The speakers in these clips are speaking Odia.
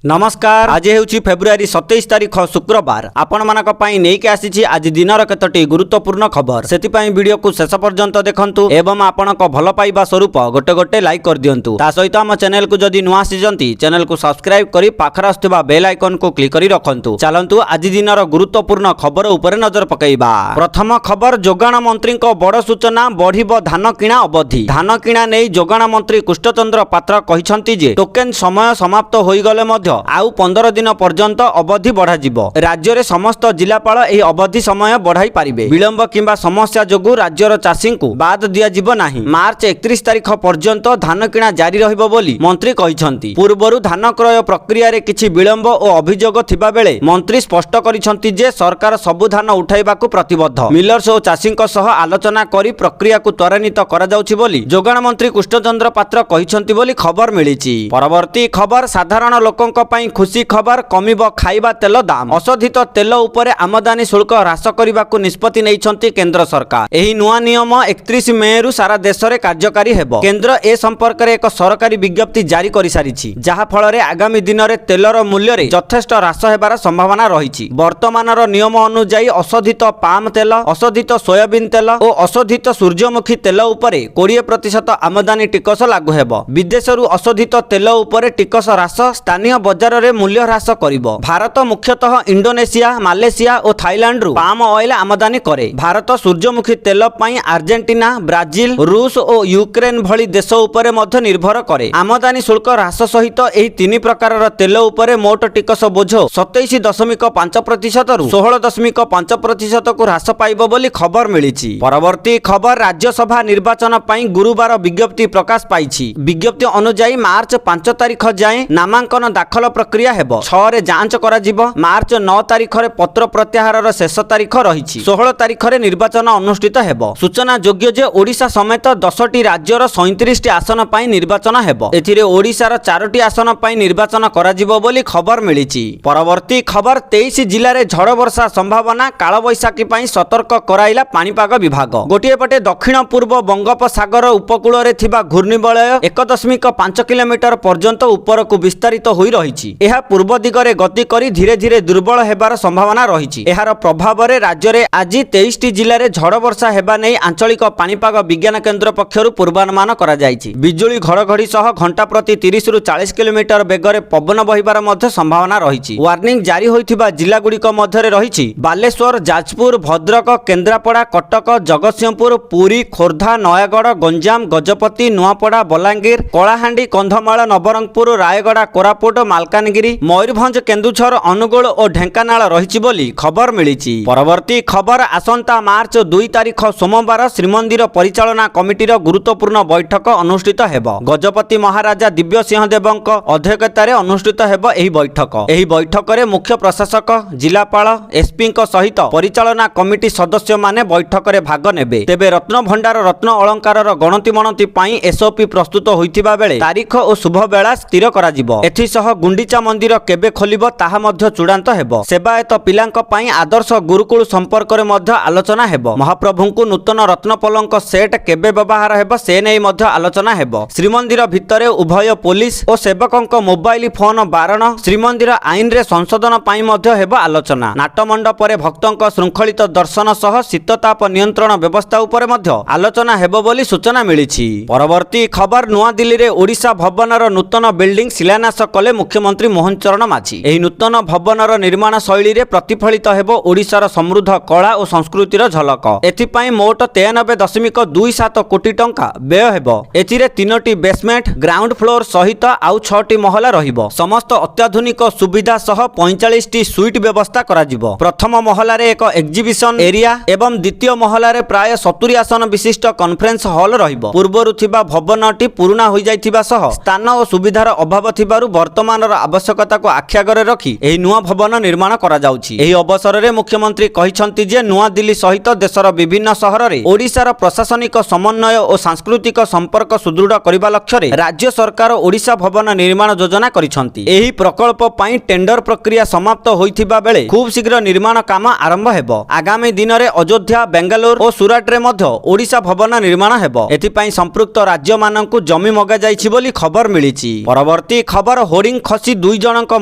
नमस्कार। आज हेउची फेब्रुआरी 27 तारीख शुक्रवार। आपण मानक पई नेकी आसीछि आज दिनर केतोटी गुरुत्वपूर्ण खबर। सेति वीडियो को शेष पर्यंत देखंतु एवं आपणक भल पाइबा स्वरूप गोटे गोटे लाइक कर दियंतु। ता सहित हम चैनल को जदि नुआ आसीजंती चैनल को सब्सक्राइब करी पाखर आस्तबा बेल आइकन को क्लिक करी रखंतु। चलंतु आज दिनर गुरुत्वपूर्ण खबर उपरे नजर पकाइबा। प्रथम खबर जोगाण मंत्री को बड़ सूचना बढ़िबो धान किणा अवधि। धान किणा नै जोगाण मंत्री कृष्णचंद्र पात्र कहिसंती जे टोकेन समय समाप्त होई गले मध्य आउ 15 दिन पर्यंत अवधि बढ़ा जिवो। राज्य रे समस्त जिलापाल एही अवधि समय बढ़ाई पारिबे। विलंब किंबा समस्या जोगु राज्यर चाषी को बाद दिया जिवो नाही। मार्च 31 तारीख पर्यंत धान किणा जारी रहिबो बोली मंत्री कहिसंती। पूर्वरु धान क्रय प्रक्रिया रे किछि विलंब ओ अभियोग थिबा बेले मंत्री स्पष्ट करिसंती जे सरकार सबु धान उठाइबाकू प्रतिबद्ध। मिलर्स ओ चाषीक सह आलोचना करी प्रक्रिया को त्वरान्वित करा जाउछि बोली जोगाण मंत्री कृष्णचंद्र पात्र कहिसंती बोली खबर मिलिछि। परवर्ती खबर साधारण लोकंक पई खुशी खबर कमिबो खाइबा तेल दाम। अशोधित तेल उपरे आमदानी शुल्क ह्रास करबाकू निष्पत्ति नेइछंती केंद्र सरकार। एही नुआ नियम 31 मे रु सारा देश रे कार्यकारी हेबो। केंद्र ए संपर्क रे एक सरकारी विज्ञप्ति जारी करि सारिछि जहा फल रे आगामी दिन रे तेलर मूल्य रे यथेष्ट ह्रास हेबार संभावना रहिछि। वर्तमानर नियम अनुसार अशोधित पाम तेल, अशोधित सोयाबीन तेल और अशोधित सूर्यमुखी तेल उपरे 20% आमदानी टिकस लागू हेबो। विदेशरू अशोधित तेल उपरे टिकस ह्रास स्थानीय बजार रे मूल्य ह्रास करिबो। भारत मुख्यतः इंडोनेशिया, मालेशिया और थाईलैंड रु पाम ऑयल आमदानी करे। भारत सूर्यमुखी तेल पई अर्जेंटीना, ब्राजिल, रूस और यूक्रेन भली देश उपरे मध्य निर्भर करे। आमदानी शुल्क ह्रास सहित एही 3 प्रकारर तेल उपरे मोट टिकस बोझ 27.5% रु 16.5% को ह्रास पाइबो बोली खबर मिलिछि। परवर्ती खबर राज्यसभा निर्वाचन पई गुरुवार विज्ञप्ति प्रकाश पाइछि। विज्ञप्ति अनुसार मार्च 5 तारीख जाए नामांकन दाखल प्रक्रिया हेबो। 6 रे जांच करा जिवो। मार्च 9 तारीख रे पत्र प्रत्याहारर शेष तारीख रहिछि। 16 तारीख रे निर्वाचन अनुष्ठित हेबो। सूचना योग्य जे ओडिशा समेत 10टी राज्यर 37 टी आसन पई निर्वाचन हेबो। एथिरे ओडिशार 4टी आसन पई निर्वाचन करा जिवो बोली खबर मिलिछि। परवर्ती खबर 23 जिल्ला रे झड़ वर्षा संभावना काल बैशाखी पई सतर्क कराइला पाणीपाग विभाग। गोटिए पटे दक्षिण पूर्व बंगोपसागर उपकूल रे थिबा घूर्णिबलय 1.5 किलोमीटर पर्यंत उपरकू विस्तारित होई रहिछि। एहा पूर्व दिगरे गति करी धीरे धीरे दुर्बल हेबार संभावना रहिछि। एहार प्रभाव रे राज्य रे आज 23 जिल्ला रे झड़ वर्षा हेबा नै आंचलिक पाणीपाग विज्ञान केंद्र पक्षरु पूर्वानुमान करा जायछि। बिजुली घड़घड़ी सह घंटा प्रति 30 रु 40 किलोमीटर बेगरे पवन बहिबार मध्य संभावना रहिछि। वार्निंग जारी होइथिबा जिल्ला गुड़िक मध्य रे रहिछि बालेश्वर, जाजपुर, भद्रक, केन्द्रापड़ा, कटक, जगतसिंहपुर, पुरी, खोर्धा, नयागढ़, गंजाम, गजपति, नुआपड़ा, बलांगीर, कलाहांडी, कंधमाल, नवरंगपुर, रायगड़ा, कोरापुट, मालकानगिरी, मयूरभंज, केन्दुझर, अनुगुल और ढेंकानाल रहिछि बोली खबर मिलिछि। परवर्ती खबर आसंता मार्च 2 तारीख सोमवार श्रीमंदिर परिचालना कमिटीर गुरुत्वपूर्ण बैठक अनुष्ठित हेबो। गजपति महाराजा दिव्य सिंहदेवଙ୍କ अध्यक्षतारे अनुष्ठित हेबो एही बैठक। एही बैठक रे मुख्य प्रशासक, जिलापाल, एसपी सहित परिचालना कमिटी सदस्य माने बैठक रे भाग नेबे। तेबे रत्न भंडार, रत्न अलंकारर गणति मणति पई एसओपी प्रस्तुत होइथिबा बेले तारीख और शुभ बेला स्थिर करा जिवो। एथि सह गुंडीचा मंदिर केबे खोलिबो ताहा मध्य चूड़ांत हेबो। सेवायत पिलांक पई आदर्श गुरुकुल संपर्क रे मध्य आलोचना हेबो। महाप्रभुंकु नूतन रत्न पलंक सेट केबे व्यवहार हेबो से नै मध्य आलोचना हेबो। श्रीमंदिर भितरे उभय पुलिस और सेवकंक मोबाइल फोन बारण, श्रीमंदिर आईन रे संशोधन पई मध्य हेबो आलोचना। नाटमंडप रे भक्तंक श्रृंखलित दर्शन सह शीतताप नियंत्रण व्यवस्था उपरे मध्य आलोचना हेबो बोली सूचना मिलिछि। परवर्ती खबर नुआ दिल्ली रे ओडिशा भवनर नूतन बिल्डिंग शिलान्यास कले मुख्यमंत्री मोहन चरण माझी। एही नूतन भवनर निर्माण शैली रे प्रतिफलित हेबो ओडिशार समृद्ध कला और संस्कृतिर झलक। एथिपाई मोट 93.27 कोटी टंका व्यय हेबो। एथिरे 3टी बेसमेंट, ग्राउंड फ्लोर सहित आउ 6टी महला रहिबो। समस्त अत्याधुनिक सुविधा सह 45टी सुइट व्यवस्था करा जिवो। प्रथम महला रे एक एग्जिबिशन एरिया एवं द्वितीय महला रे प्राय 70 आसन विशिष्ट कॉन्फ्रेंस हॉल रहिबो। पूर्वरु थिबा भवनटी पुराना होई जाइथिबा सह स्थान और सुविधार अभाव थिबारु वर्तमानर आवश्यकता को आख्यागरे रखी एही नुआ भवन निर्माण करा जाउछि। एही अवसर रे मुख्यमंत्री कहिसंती जे नुआ दिल्ली सहित देशर विभिन्न शहर रे ओडिशार प्रशासनिक समन्वय और सांस्कृतिक संपर्क सुदृढ़ करिबा लक्ष्य रे राज्य सरकार ओडिशा भवन निर्माण योजना करिसंती। एही प्रकल्प पई टेंडर प्रक्रिया समाप्त होइथिबा बेले खूब शीघ्र निर्माण काम आरंभ हेबो। आगामी दिन रे अयोध्या, बेंगालुरु और सुरत रे मध्य ओडिशा भवन निर्माण हेबो। एथि पई संपृक्त राज्य माननकु जमी मगा जाइछि बोली खबर मिलिछि। परवर्ती खबर होर्डिंग ଖସି 2 ଜଣଙ୍କ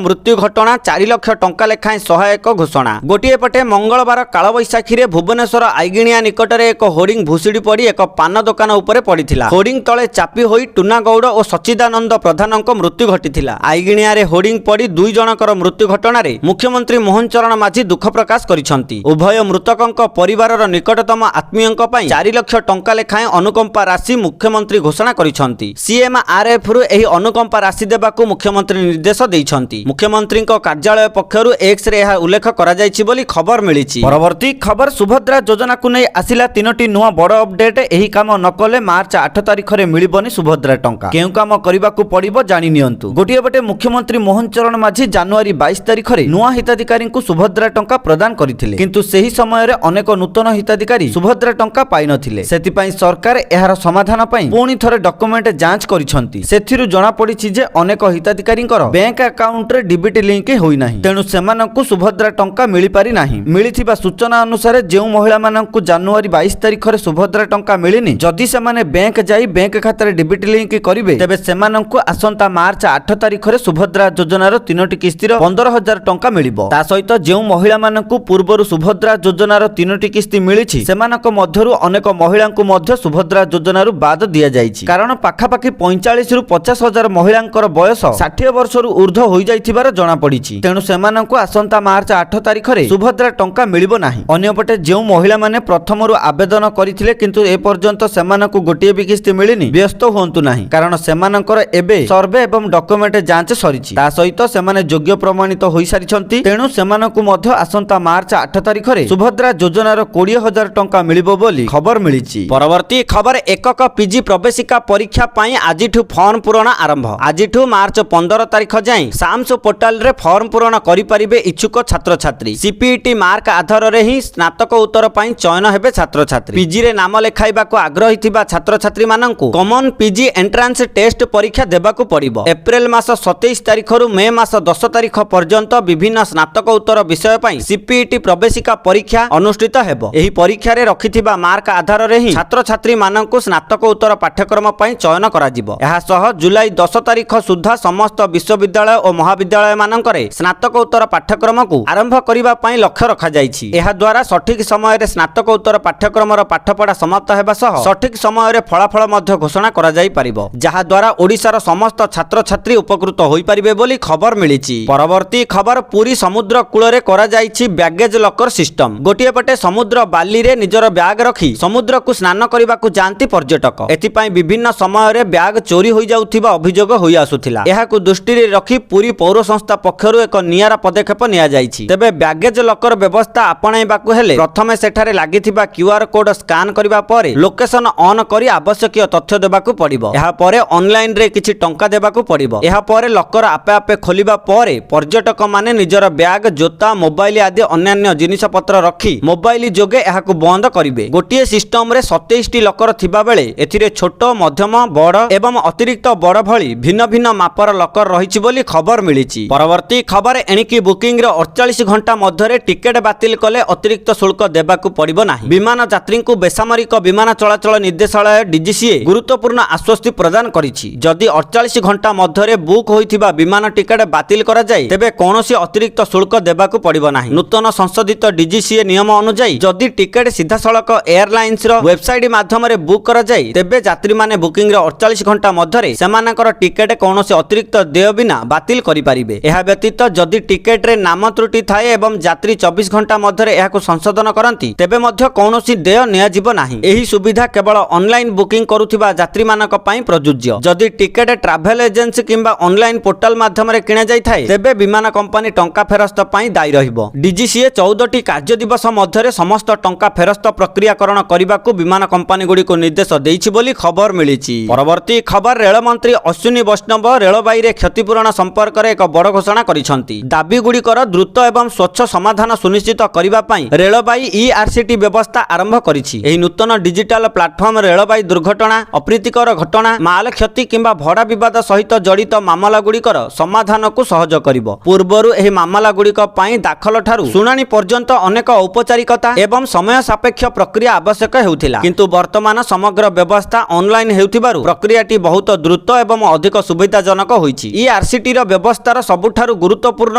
ମୃତ୍ୟୁ ଘଟଣା 4 ଲକ୍ଷ ଟଙ୍କା ଲେଖାଏଁ ସହାୟକ ଘୋଷଣା। ଗୋଟିଏ ପଟେ ମଙ୍ଗଳବାର କାଳବୈଶାଖୀରେ ଭୁବନେଶ୍ୱର ଆଇଗିଣିଆ ନିକଟରେ ଏକ ହୋର୍ଡିଂ ଭୁଶୁଡ଼ି ପଡ଼ି ଏକ ପାନ ଦୋକାନ ଉପରେ ପଡ଼ିଥିଲା। ହୋର୍ଡିଂ ତଳେ ଚାପି ହୋଇ ଟୁନା ଗୌଡ଼ ଓ ସଚ୍ଚିଦାନନ୍ଦ ପ୍ରଧାନଙ୍କ ମୃତ୍ୟୁ ଘଟିଥିଲା। ଆଇଗିଣିଆରେ ହୋର୍ଡିଂ ପଡ଼ି 2 ଜଣଙ୍କର ମୃତ୍ୟୁ ଘଟଣାରେ ମୁଖ୍ୟମନ୍ତ୍ରୀ ମୋହନ ଚରଣ ମାଝୀ ଦୁଃଖ ପ୍ରକାଶ କରିଛନ୍ତି। ଉଭୟ ମୃତକଙ୍କ ପରିବାରର ନିକଟତମ ଆତ୍ମୀୟଙ୍କ ପାଇଁ 4 ଲକ୍ଷ ଟଙ୍କା ଲେଖାଏଁ ଅନୁକମ୍ପା ରାଶି ମୁଖ୍ୟମନ୍ତ୍ରୀ ଘୋଷଣା କରିଛନ୍ତି। ସିଏମଆରଏଫରୁ ଏହି ଅନୁକମ୍ପା ରାଶି ଦେବାକୁ ମୁଖ୍ୟମନ୍ତ୍ରୀ ନିର୍ଦ୍ଦେଶ ଦେଇଛନ୍ତି। ମୁଖ୍ୟମନ୍ତ୍ରୀଙ୍କ କାର୍ଯ୍ୟାଳୟ ପକ୍ଷରୁ ଏକ୍ସରେ ଏହା ଉଲ୍ଲେଖ କରାଯାଇଛି ବୋଲି ଖବର ମିଳିଛି। ପରବର୍ତ୍ତୀ ଖବର ସୁଭଦ୍ରା ଯୋଜନାକୁ ନେଇ ଆସିଲା 3ଟି ନୂଆ ବଡ଼ ଅପଡେଟ୍। ଏହି କାମ ନ କଲେ ମାର୍ଚ୍ଚ 8 ତାରିଖରେ ମିଳିବନି ସୁଭଦ୍ରା ଟଙ୍କା। କେଉଁ କାମ କରିବାକୁ ପଡ଼ିବ ଜାଣି ନିଅନ୍ତୁ। ଗୋଟିଏ ପଟେ ମୁଖ୍ୟମନ୍ତ୍ରୀ ମୋହନ ଚରଣ ମାଝୀ ଜାନୁଆରୀ 22 ତାରିଖରେ ନୂଆ ହିତାଧିକାରୀଙ୍କୁ ସୁଭଦ୍ରା ଟଙ୍କା ପ୍ରଦାନ କରିଥିଲେ, କିନ୍ତୁ ସେହି ସମୟରେ ଅନେକ ନୂତନ ହିତାଧିକାରୀ ସୁଭଦ୍ରା ଟଙ୍କା ପାଇନଥିଲେ। ସେଥିପାଇଁ ସରକାର ଏହାର ସମାଧାନ ପାଇଁ ପୁଣି ଥରେ ଡକୁମେଣ୍ଟ ଯାଞ୍ଚ କରିଛନ୍ତି। ସେଥିରୁ ଜଣାପଡ଼ିଛି ଯେ ଅନେକ ହିତାଧିକାରୀଙ୍କର ବ୍ୟାଙ୍କ ଆକାଉଣ୍ଟରେ ଡିବିଟି ଲିଙ୍କ ହୋଇନାହିଁ, ତେଣୁ ସେମାନଙ୍କୁ ସୁଭଦ୍ରା ଟଙ୍କା ମିଳିପାରି ନାହିଁ। ମିଳିଥିବା ସୂଚନା ଅନୁସାରେ ଯେଉଁ ମହିଳାମାନଙ୍କୁ ଜାନୁଆରୀ 22 ତାରିଖରେ ସୁଭଦ୍ରା ଟଙ୍କା ମିଳିନି, ଯଦି ସେମାନେ ବ୍ୟାଙ୍କ ଯାଇ ବ୍ୟାଙ୍କ ଖାତାରେ ଡିବିଟି ଲିଙ୍କ କରିବେ, ତେବେ ସେମାନଙ୍କୁ ଆସନ୍ତା ମାର୍ଚ୍ଚ 8 ତାରିଖରେ ସୁଭଦ୍ରା ଯୋଜନାର 3ଟି କିସ୍ତିର 15,000 ଟଙ୍କା ମିଳିବ। ତା ସହିତ ଯେଉଁ ମହିଳାମାନଙ୍କୁ ପୂର୍ବରୁ ସୁଭଦ୍ରା ଯୋଜନାର 3ଟି କିସ୍ତି ମିଳିଛି, ସେମାନଙ୍କ ମଧ୍ୟରୁ ଅନେକ ମହିଳାଙ୍କୁ ମଧ୍ୟ ସୁଭଦ୍ରା ଯୋଜନାରୁ ବାଦ ଦିଆଯାଇଛି। କାରଣ ପାଖାପାଖି 45ରୁ 50,000 ମହିଳାଙ୍କର ବୟସ 60 ବର୍ଷରୁ ଉର୍ଦ୍ଧ୍ୱ ହୋଇଯାଇଥିବାର ଜଣାପଡ଼ିଛି। ତେଣୁ ସେମାନଙ୍କୁ ଆସନ୍ତା ମାର୍ଚ୍ଚ 8 ତାରିଖରେ ସୁଭଦ୍ରା ଟଙ୍କା ମିଳିବ ନାହିଁ। ଅନ୍ୟପଟେ ଯେଉଁ ମହିଳାମାନେ ପ୍ରଥମରୁ ଆବେଦନ କରିଥିଲେ କିନ୍ତୁ ଏପର୍ଯ୍ୟନ୍ତ ସେମାନଙ୍କୁ ଗୋଟିଏ ବି କିସ୍ତି ମିଳିନି, ବ୍ୟସ୍ତ ହୁଅନ୍ତୁ ନାହିଁ, କାରଣ ସେମାନଙ୍କର ଏବେ ସର୍ଭେ ଏବଂ ଡକୁମେଣ୍ଟ ଯାଞ୍ଚ ସରିଛି। ତା ସହିତ ସେମାନେ ଯୋଗ୍ୟ ପ୍ରମାଣିତ ହୋଇସାରିଛନ୍ତି। ତେଣୁ ସେମାନଙ୍କୁ ମଧ୍ୟ ଆସନ୍ତା ମାର୍ଚ୍ଚ 8 ତାରିଖରେ ସୁଭଦ୍ରା ଯୋଜନାର 20,000 ଟଙ୍କା ମିଳିବ ବୋଲି ଖବର ମିଳିଛି। ପରବର୍ତ୍ତୀ ଖବର ଏକକ ପିଜି ପ୍ରବେଶିକା ପରୀକ୍ଷା ପାଇଁ ଆଜିଠୁ ଫର୍ମ ପୂରଣ ଆରମ୍ଭ। ଆଜିଠୁ ମାର୍ଚ୍ଚ 15 ତାରିଖ ଯାଏଁ ସାମ୍ସ ପୋର୍ଟାଲରେ ଫର୍ମ ପୂରଣ କରିପାରିବେ ଇଚ୍ଛୁକ ଛାତ୍ରଛାତ୍ରୀ। ସିପିଇଟି ମାର୍କ ଆଧାରରେ ହିଁ ସ୍ନାତକ ଉତ୍ତର ପାଇଁ ଚୟନ ହେବେ ଛାତ୍ରଛାତ୍ରୀ। ପିଜିରେ ନାମ ଲେଖାଇବାକୁ ଆଗ୍ରହୀ ଥିବା ଛାତ୍ରଛାତ୍ରୀମାନଙ୍କୁ କମନ ପିଜି ଏଣ୍ଟ୍ରାନ୍ସ ଟେଷ୍ଟ ପରୀକ୍ଷା ଦେବାକୁ ପଡ଼ିବ। ଏପ୍ରିଲ ମାସ 27 ତାରିଖରୁ ମେ ମାସ 10 ତାରିଖ ପର୍ଯ୍ୟନ୍ତ ବିଭିନ୍ନ ସ୍ନାତକ ଉତ୍ତର ବିଷୟ ପାଇଁ ସିପିଇଟି ପ୍ରବେଶିକା ପରୀକ୍ଷା ଅନୁଷ୍ଠିତ ହେବ। ଏହି ପରୀକ୍ଷାରେ ରଖିଥିବା ମାର୍କ ଆଧାରରେ ହିଁ ଛାତ୍ରଛାତ୍ରୀମାନଙ୍କୁ ସ୍ନାତକ ଉତ୍ତର ପାଠ୍ୟକ୍ରମ ପାଇଁ ଚୟନ କରାଯିବ। ଏହା ସହ ଜୁଲାଇ 10 ତାରିଖ ସୁଦ୍ଧା ସମସ୍ତ ବିଶ୍ୱବିଦ୍ୟାଳୟ ଓ ମହାବିଦ୍ୟାଳୟମାନଙ୍କରେ ସ୍ନାତକ ଉତ୍ତର ପାଠ୍ୟକ୍ରମକୁ ଆରମ୍ଭ କରିବା ପାଇଁ ଲକ୍ଷ୍ୟ ରଖାଯାଇଛି। ଏହା ଦ୍ୱାରା ସଠିକ ସମୟରେ ସ୍ନାତକ ଉତ୍ତର ପାଠ୍ୟକ୍ରମର ପାଠପଢ଼ା ସମାପ୍ତ ହେବା ସହ ସଠିକ ସମୟରେ ଫଳାଫଳ ମଧ୍ୟ ଘୋଷଣା କରାଯାଇପାରିବ, ଯାହାଦ୍ୱାରା ଓଡ଼ିଶାର ସମସ୍ତ ଛାତ୍ରଛାତ୍ରୀ ଉପକୃତ ହୋଇପାରିବେ ବୋଲି ଖବର ମିଳିଛି। ପରବର୍ତ୍ତୀ ଖବର ପୁରୀ ସମୁଦ୍ର କୂଳରେ କରାଯାଇଛି ବ୍ୟାଗେଜ ଲକର ସିଷ୍ଟମ। ଗୋଟିଏ ପଟେ ସମୁଦ୍ର ବାଲିରେ ନିଜର ବ୍ୟାଗ ରଖି ସମୁଦ୍ରକୁ ସ୍ନାନ କରିବାକୁ ଯାଆନ୍ତି ପର୍ଯ୍ୟଟକ। ଏଥିପାଇଁ ବିଭିନ୍ନ ସମୟରେ ବ୍ୟାଗ ଚୋରି ହୋଇଯାଉଥିବା ଅଭିଯୋଗ ହୋଇ ଆସୁଥିଲା। ଏହାକୁ ଦୃଷ୍ଟିରେ ରଖି ପୁରୀ ପୌର ସଂସ୍ଥା ପକ୍ଷରୁ ଏକ ନିଆରା ପଦକ୍ଷେପ ନିଆଯାଇଛି। ତେବେ ବ୍ୟାଗେଜ ଲକର ବ୍ୟବସ୍ଥା ଆପଣାଇବାକୁ ହେଲେ ପ୍ରଥମେ ସେଠାରେ ଲାଗିଥିବା QR କୋଡ୍ ସ୍କାନ୍ କରିବା ପରେ ଲୋକେସନ ଅନ୍ କରି ଆବଶ୍ୟକୀୟ ତଥ୍ୟ ଦେବାକୁ ପଡ଼ିବ। ଏହାପରେ ଅନଲାଇନରେ କିଛି ଟଙ୍କା ଦେବାକୁ ପଡ଼ିବ। ଏହାପରେ ଲକର ଆପେ ଆପେ ଖୋଲିବା ପରେ ପର୍ଯ୍ୟଟକମାନେ ନିଜର ବ୍ୟାଗ, ଜୋତା, ମୋବାଇଲ ଆଦି ଅନ୍ୟାନ୍ୟ ଜିନିଷପତ୍ର ରଖି ମୋବାଇଲ ଯୋଗେ ଏହାକୁ ବନ୍ଦ କରିବେ। ଗୋଟିଏ ସିଷ୍ଟମରେ 27ଟି ଲକର ଥିବାବେଳେ ଏଥିରେ ଛୋଟ, ମଧ୍ୟମ, ବଡ଼ ଏବଂ ଅତିରିକ୍ତ ବଡ଼ ଭଳି ଭିନ୍ନ ଭିନ୍ନ ମାପର ଲକର ରହିଛି ବୋଲି ଖବର ମିଳିଛି। ପରବର୍ତ୍ତୀ ଖବର ଏଣିକି ବୁକିଂର 48 ଘଣ୍ଟା ମଧ୍ୟରେ ଟିକେଟ ବାତିଲ କଲେ ଅତିରିକ୍ତ ଶୁଳ୍କ ଦେବାକୁ ପଡ଼ିବ ନାହିଁ। ବିମାନ ଯାତ୍ରୀଙ୍କୁ ବେସାମରିକ ବିମାନ ଚଳାଚଳ ନିର୍ଦ୍ଦେଶାଳୟ DGCA ଗୁରୁତ୍ୱପୂର୍ଣ୍ଣ ଆଶ୍ୱସ୍ତି ପ୍ରଦାନ କରିଛି। ଯଦି 48 ଘଣ୍ଟା ମଧ୍ୟରେ ବୁକ୍ ହୋଇଥିବା ବିମାନ ଟିକେଟ ବାତିଲ କରାଯାଏ, ତେବେ କୌଣସି ଅତିରିକ୍ତ ଶୁଳ୍କ ଦେବାକୁ ପଡ଼ିବ ନାହିଁ। ନୂତନ ସଂଶୋଧିତ DGCA ନିୟମ ଅନୁଯାୟୀ ଯଦି ଟିକେଟ ସିଧାସଳଖ ଏୟାରଲାଇନ୍ସର ୱେବସାଇଟ ମାଧ୍ୟମରେ ବୁକ୍ କରାଯାଏ, ତେବେ ଯାତ୍ରୀମାନେ ବୁକିଂର 48 ଘଣ୍ଟା ମଧ୍ୟରେ ସେମାନଙ୍କର ଟିକେଟ କୌଣସି ଅତିରିକ୍ତ ଦେୟ ବିନା ବାତିଲ କରିପାରିବେ। ଏହା ବ୍ୟତୀତ ଯଦି ଟିକେଟରେ ନାମ ତ୍ରୁଟି ଥାଏ ଏବଂ ଯାତ୍ରୀ 24 ଘଣ୍ଟା ମଧ୍ୟରେ ଏହାକୁ ସଂଶୋଧନ କରନ୍ତି, ତେବେ ମଧ୍ୟ କୌଣସି ଦେୟ ନିଆଯିବ ନାହିଁ। ଏହି ସୁବିଧା କେବଳ ଅନଲାଇନ ବୁକିଂ କରୁଥିବା ଯାତ୍ରୀମାନଙ୍କ ପାଇଁ ପ୍ରଯୁଜ୍ୟ। ଯଦି ଟିକେଟ ଟ୍ରାଭେଲ ଏଜେନ୍ସି କିମ୍ବା ଅନଲାଇନ ପୋର୍ଟାଲ ମାଧ୍ୟମରେ କିଣା ଯାଇଥାଏ, ତେବେ ବିମାନ କମ୍ପାନୀ ଟଙ୍କା ଫେରସ୍ତ ପାଇଁ ଦାୟୀ ରହିବ। DGCA 14ଟି କାର୍ଯ୍ୟ ଦିବସ ମଧ୍ୟରେ ସମସ୍ତ ଟଙ୍କା ଫେରସ୍ତ ପ୍ରକ୍ରିୟାକରଣ କରିବାକୁ ବିମାନ କମ୍ପାନୀଗୁଡ଼ିକୁ ନିର୍ଦ୍ଦେଶ ଦେଇଛି ବୋଲି ଖବର ମିଳିଛି। ପରବର୍ତ୍ତୀ ଖବର ରେଳମନ୍ତ୍ରୀ ଅଶ୍ୱିନୀ ବୈଷ୍ଣବ ରେଳବାଇରେ କ୍ଷତିପୂରଣ ସମ୍ପର୍କରେ ଏକ ବଡ଼ ଘୋଷଣା କରିଛନ୍ତି। ଦାବିଗୁଡ଼ିକର ଦ୍ରୁତ ଏବଂ ସ୍ୱଚ୍ଛ ସମାଧାନ ସୁନିଶ୍ଚିତ କରିବା ପାଇଁ ରେଳବାଇ ERCT ବ୍ୟବସ୍ଥା ଆରମ୍ଭ କରିଛି। ଏହି ନୂତନ ଡିଜିଟାଲ ପ୍ଲାଟଫର୍ମ ରେଳବାଇ ଦୁର୍ଘଟଣା, ଅପ୍ରୀତିକର ଘଟଣା, ମାଲ କ୍ଷତି କିମ୍ବା ଭଡ଼ା ବିବାଦ ସହିତ ଜଡ଼ିତ ମାମଲାଗୁଡ଼ିକର ସମାଧାନକୁ ସହଜ କରିବ। ପୂର୍ବରୁ ଏହି ମାମଲାଗୁଡ଼ିକ ପାଇଁ ଦାଖଲ ଠାରୁ ଶୁଣାଣି ପର୍ଯ୍ୟନ୍ତ ଅନେକ ଔପଚାରିକତା ଏବଂ ସମୟ ସାପେକ୍ଷ ପ୍ରକ୍ରିୟା ଆବଶ୍ୟକ ହେଉଥିଲା, କିନ୍ତୁ ବର୍ତ୍ତମାନ ସମଗ୍ର ବ୍ୟବସ୍ଥା ଅନଲାଇନ ହେଉଥିବାରୁ ପ୍ରକ୍ରିୟାଟି ବହୁତ ଦ୍ରୁତ ଏବଂ ଅଧିକ ସୁବିଧାଜନକ ହୋଇଛି। आईआरसीटी ର ବ୍ୟବସ୍ଥାର ସବୁଠାରୁ ଗୁରୁତ୍ୱପୂର୍ଣ୍ଣ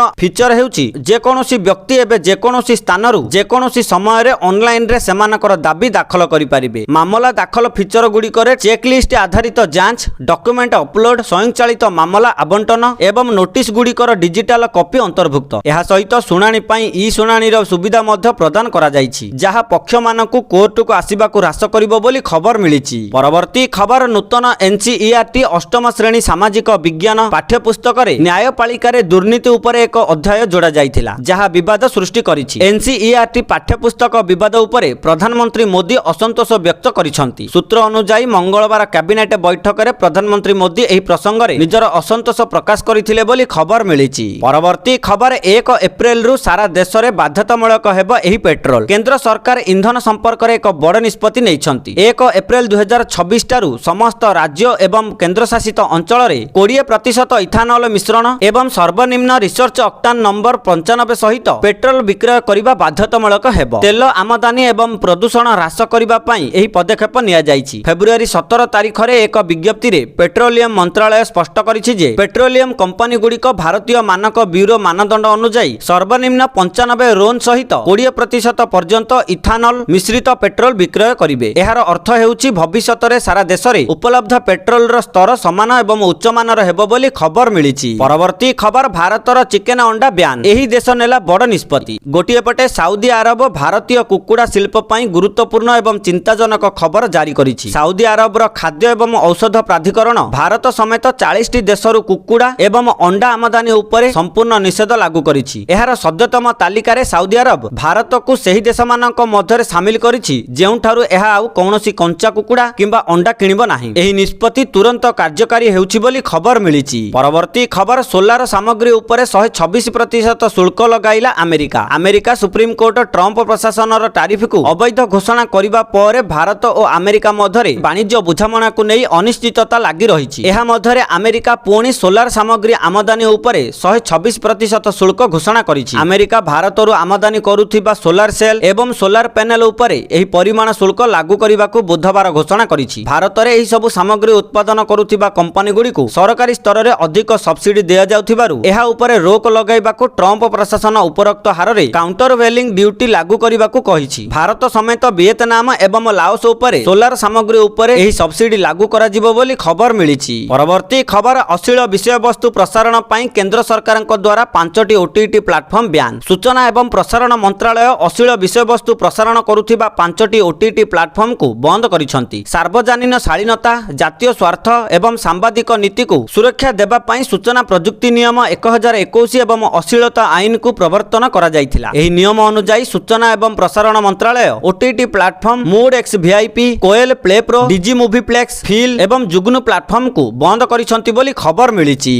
ଫିଚର ହେଉଛି ଯେକୌଣସି ବ୍ୟକ୍ତି ଏବେ ଯେକୌଣସି ସ୍ଥାନରୁ ଯେକୌଣସି ସମୟରେ ଅନଲାଇନରେ ସେମାନଙ୍କର ଦାବି ଦାଖଲ କରିପାରିବେ। ମାମଲା ଦାଖଲ ଫିଚର ଗୁଡ଼ିକରେ ଚେକ୍ ଲିଷ୍ଟ ଆଧାରିତ ଯାଞ୍ଚ, ଡକ୍ୟୁମେଣ୍ଟ ଅପଲୋଡ, ସ୍ୱୟଂଚାଳିତ ମାମଲା ଆବଣ୍ଟନ ଏବଂ ନୋଟିସ ଗୁଡ଼ିକର ଡିଜିଟାଲ କପି ଅନ୍ତର୍ଭୁକ୍ତ। ଏହା ସହିତ ଶୁଣାଣି ପାଇଁ ଇ ଶୁଣାଣିର ସୁବିଧା ମଧ୍ୟ ପ୍ରଦାନ କରାଯାଇଛି, ଯାହା ପକ୍ଷମାନଙ୍କୁ କୋର୍ଟକୁ ଆସିବାକୁ ହ୍ରାସ କରିବ ବୋଲି ଖବର ମିଳିଛି। ପରବର୍ତ୍ତୀ ଖବର ନୂତନ ଏନସିଇଆରଟି ଅଷ୍ଟମ ଶ୍ରେଣୀ ସାମାଜିକ ବିଜ୍ଞାନ ପାଠ୍ୟପୁସ୍ତକରେ ନ୍ୟାୟପାଳିକାରେ ଦୁର୍ନୀତି ଉପରେ ଏକ ଅଧ୍ୟାୟ ଯୋଡ଼ା ଯାଇଥିଲା, ଯାହା ବିବାଦ ସୃଷ୍ଟି କରିଛି। ଏନସିଇଆରଟି ପାଠ୍ୟପୁସ୍ତକ ବିବାଦ ଉପରେ ପ୍ରଧାନମନ୍ତ୍ରୀ ମୋଦି ଅସନ୍ତୋଷ ବ୍ୟକ୍ତ କରିଛନ୍ତି। ସୂତ୍ର ଅନୁଯାୟୀ ମଙ୍ଗଳବାର କ୍ୟାବିନେଟ ବୈଠକରେ ପ୍ରଧାନମନ୍ତ୍ରୀ ମୋଦି ଏହି ପ୍ରସଙ୍ଗରେ ନିଜର ଅସନ୍ତୋଷ ପ୍ରକାଶ କରିଥିଲେ ବୋଲି ଖବର ମିଳିଛି। ପରବର୍ତ୍ତୀ ଖବର 1 ଏପ୍ରିଲରୁ ସାରା ଦେଶରେ ବାଧ୍ୟତାମୂଳକ ହେବ ଏହି ପେଟ୍ରୋଲ। କେନ୍ଦ୍ର ସରକାର ଇନ୍ଧନ ସମ୍ପର୍କରେ ଏକ ବଡ଼ ନିଷ୍ପତ୍ତି ନେଇଛନ୍ତି। 1 ଏପ୍ରିଲ 2026 ଠାରୁ ସମସ୍ତ ରାଜ୍ୟ ଏବଂ କେନ୍ଦ୍ରଶାସିତ ଅଞ୍ଚଳରେ 20% ଇଥାନଲ ମିଶ୍ରଣ ଏବଂ ସର୍ବନିମ୍ନ ରିସର୍ଚ୍ଚ ଅକ୍ଟାନ ନମ୍ବର 95 ସହିତ ପେଟ୍ରୋଲ ବିକ୍ରୟ କରିବା ବାଧ୍ୟତାମୂଳକ ହେବ। ତେଲ ଆମଦାନୀ ଏବଂ ପ୍ରଦୂଷଣ ହ୍ରାସ କରିବା ପାଇଁ ଏହି ପଦକ୍ଷେପ ନିଆଯାଇଛି। ଫେବୃଆରୀ 17 ତାରିଖରେ ଏକ ବିଜ୍ଞପ୍ତିରେ ପେଟ୍ରୋଲିୟମ ମନ୍ତ୍ରାଳୟ ସ୍ପଷ୍ଟ କରିଛି ଯେ ପେଟ୍ରୋଲିୟମ କମ୍ପାନୀଗୁଡ଼ିକ ଭାରତୀୟ ମାନକ ବ୍ୟୁରୋ ମାନଦଣ୍ଡ ଅନୁଯାୟୀ ସର୍ବନିମ୍ନ 95 ରୋନ୍ ସହିତ 20% ପର୍ଯ୍ୟନ୍ତ ଇଥାନଲ ମିଶ୍ରିତ ପେଟ୍ରୋଲ ବିକ୍ରୟ କରିବେ। ଏହାର ଅର୍ଥ ହେଉଛି ଭବିଷ୍ୟତରେ ସାରା ଦେଶରେ ଉପଲବ୍ଧ ପେଟ୍ରୋଲର ସ୍ତର ସମାନ ଏବଂ ଉଚ୍ଚମାନର ହେବ ବୋଲି ଖବର ମିଳିଛି। ପରବର୍ତ୍ତୀ ଖବର ଭାରତର ଚିକେନ ଅଣ୍ଡା ବ୍ୟାନ୍। ଏହି ଦେଶ ନେଲା ବଡ଼ ନିଷ୍ପତ୍ତି। ଗୋଟିଏ ପଟେ ସାଉଦି ଆରବ ଭାରତୀୟ କୁକୁଡ଼ା ଶିଳ୍ପ ପାଇଁ ଗୁରୁତ୍ୱପୂର୍ଣ୍ଣ ଏବଂ ଚିନ୍ତାଜନକ ଖବର ଜାରି କରିଛି। ସାଉଦି ଆରବର ଖାଦ୍ୟ ଏବଂ ଔଷଧ ପ୍ରାଧିକରଣ ଭାରତ ସମେତ 40ଟି ଦେଶରୁ କୁକୁଡ଼ା ଏବଂ ଅଣ୍ଡା ଆମଦାନୀ ଉପରେ ସମ୍ପୂର୍ଣ୍ଣ ନିଷେଧ ଲାଗୁ କରିଛି। ଏହାର ସଦ୍ୟତମ ତାଲିକାରେ ସାଉଦି ଆରବ ଭାରତକୁ ସେହି ଦେଶମାନଙ୍କ ମଧ୍ୟରେ ସାମିଲ କରିଛି ଯେଉଁଠାରୁ ଏହା ଆଉ କୌଣସି କଞ୍ଚା କୁକୁଡ଼ା କିମ୍ବା ଅଣ୍ଡା କିଣିବ ନାହିଁ। ଏହି ନିଷ୍ପତ୍ତି ତୁରନ୍ତ କାର୍ଯ୍ୟକାରୀ ହେଉଛି ବୋଲି ଖବର ମିଳିଛି। ପରବର୍ତ୍ତୀ ଖବର ସୋଲାର ସାମଗ୍ରୀ ଉପରେ 126% ଶୁଳ୍କ ଲଗାଇଲା ଆମେରିକା। ଆମେରିକା ସୁପ୍ରିମକୋର୍ଟ ଟ୍ରମ୍ପ ପ୍ରଶାସନର ଟାରିଫକୁ ଅବୈଧ ଘୋଷଣା କରିବା ପରେ ଭାରତ ଓ ଆମେରିକା ମଧ୍ୟରେ ବାଣିଜ୍ୟ ବୁଝାମଣାକୁ ନେଇ ଅନିଶ୍ଚିତତା ଲାଗି ରହିଛି। ଏହା ମଧ୍ୟରେ ଆମେରିକା ପୁଣି ସୋଲାର ସାମଗ୍ରୀ ଆମଦାନୀ ଉପରେ 126% ଶୁଳ୍କ ଘୋଷଣା କରିଛି। ଆମେରିକା ଭାରତରୁ ଆମଦାନୀ କରୁଥିବା ସୋଲାର ସେଲ୍ ଏବଂ ସୋଲାର ପ୍ୟାନେଲ ଉପରେ ଏହି ପରିମାଣ ଶୁଳ୍କ ଲାଗୁ କରିବାକୁ ବୁଧବାର ଘୋଷଣା କରିଛି। ଭାରତରେ ଏହି ସବୁ ସାମଗ୍ରୀ ଉତ୍ପାଦନ କରୁଥିବା କମ୍ପାନୀଗୁଡ଼ିକୁ ସରକାରୀ ସ୍ତରରେ ଅଧିକ ସବସିଡି ଦିଆଯାଉଥିବାରୁ ଏହା ଉପରେ ରୋକ ଲଗାଇବାକୁ ଟ୍ରମ୍ପ ପ୍ରଶାସନ ଉପରୋକ୍ତ ହାରରେ କାଉଣ୍ଟର ଭେଲିଂ ଡ୍ୟୁଟି ଲାଗୁ କରିବାକୁ କହିଛି। ଭାରତ ସମେତ ଭିଏତନାମ ଏବଂ ଲାଓସ ଉପରେ ସୋଲାର ସାମଗ୍ରୀ ଉପରେ ଏହି ସବସିଡି ଲାଗୁ କରାଯିବ ବୋଲି ଖବର ମିଳିଛି। ପରବର୍ତ୍ତୀ ଖବର ଅଶ୍ଳୀଳ ବିଷୟବସ୍ତୁ ପ୍ରସାରଣ ପାଇଁ କେନ୍ଦ୍ର ସରକାରଙ୍କ ଦ୍ୱାରା 5ଟି OTT ପ୍ଲାଟଫର୍ମ ବ୍ୟାନ୍। ସୂଚନା ଏବଂ ପ୍ରସାରଣ ମନ୍ତ୍ରାଳୟ ଅଶ୍ଳୀଳ ବିଷୟବସ୍ତୁ ପ୍ରସାରଣ କରୁଥିବା 5ଟି OTT ପ୍ଲାଟଫର୍ମକୁ ବନ୍ଦ କରିଛନ୍ତି। ସାର୍ବଜନୀନ ଶାଳୀନତା, ଜାତୀୟ ସ୍ୱାର୍ଥ ଏବଂ ସାମ୍ବାଦିକ ନୀତିକୁ ସୁରକ୍ଷା ଦେବା ପାଇଁ ସୂଚନା ପ୍ରଯୁକ୍ତି ନିୟମ 1021 ଏବଂ ଅଶ୍ଳୀଳତା ଆଇନକୁ ପ୍ରବର୍ତ୍ତନ କରାଯାଇଥିଲା। ଏହି ନିୟମ ଅନୁଯାୟୀ ସୂଚନା ଏବଂ ପ୍ରସାରଣ ମନ୍ତ୍ରାଳୟ OTT platform mood X VIP, Koyal play pro, digi movieplex, feel ଏବଂ ଜୁଗ୍ନୁ ପ୍ଲାଟଫର୍ମକୁ ବନ୍ଦ କରିଛନ୍ତି ବୋଲି ଖବର ମିଳିଛି।